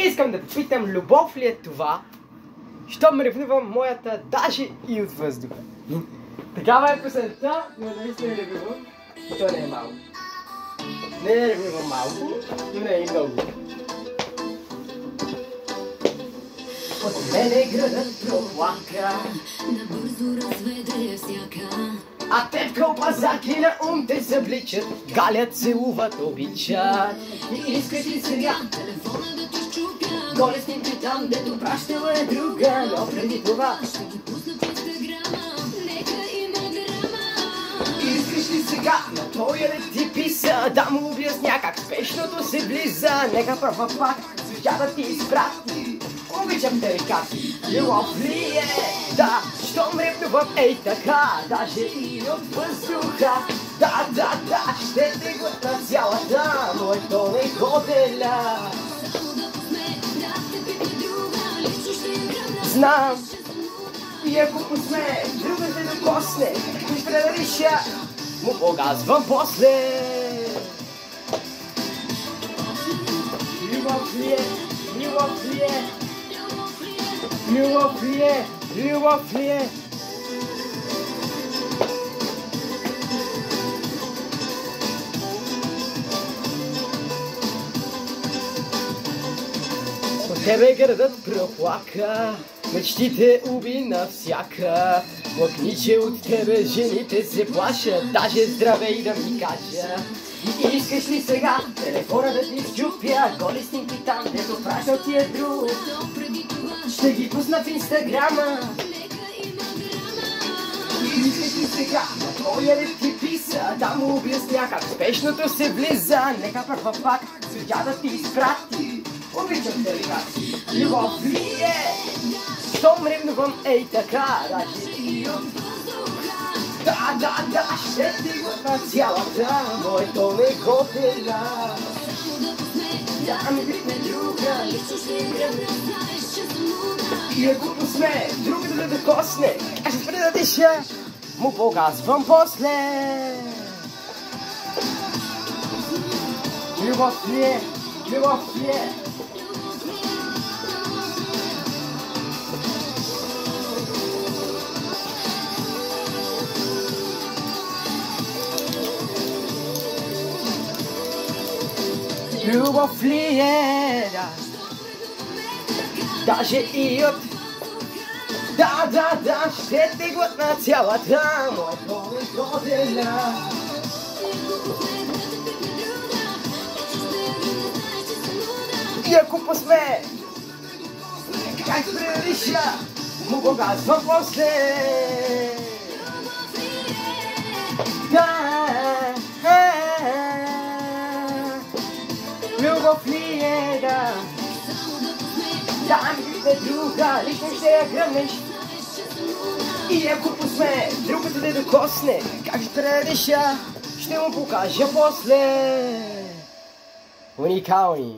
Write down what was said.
Искам да попитам, любов ли е това, щом ревнувам моята даже и от въздуха. Такава е песента, но наистина ревнувам и то не е малко. Не е ревнувам малко, но не е и много. От мене градът проплака, набързо разведе всяка. А те в кълбазаки на ум те събличат, галят, целуват, обичат. И искаш ли сега Телефона да ти щупя, голестните там, дето пращала е друга, но преди това ще ги пусна в инстаграма, нека има драма. искаш ли сега на тоя да ти писа, да му обясня как спешното се влиза. Нека първа пак тя да ти изпрати, обичам те как любов ли е? Да, щом ревнувам ей така, даже и от въздуха. Да, ще те глътна цялата, но ето не го деля. Само да посме, да те пипне друга, лично ще им гръмна. Знам, и ако посме, друга те докосне, ще да реша, му погазвам после. Любов ли е? Любов ли е? Любов ли е? Любов ли е? От тебе градът проплака, мечтите уби навсяка. Лъкниче от тебе жените се плашат, даже здравей да ми кажа. И искаш ли сега телефона да ти счупя, голи снимки там, дето пращал ти е друг, Но преди това ще ги пусна в инстаграма. нека има драма. И искаш ли сега на твоя да ти писа, да му обясня как спешното се влиза. Нека първа пак тя да ти изпрати, обичам те река. Любов ли е? Щом ревнувам ей така, даже и от Въздуха, да, ще ти глътна цялата, но ето не го деля. само да посме, Да ми грипне друга, лично ще им гръмна, знаеш, че съм луда. и ако посме другата да докосне, аз ще спре да диша, му погазвам после. Любов ли е? Любов ли е? Любов ли е? Да. Даже и от... Да, ще те глътна цялата, но ето не го деля. И ако посме, как предиша, му погазвам после. Любов ли е, да? Да, ми грипне друга, лично ще я гръмнеш. И ако посме, другата да докосне, как ще предиша, ще му покажа после. Уникални.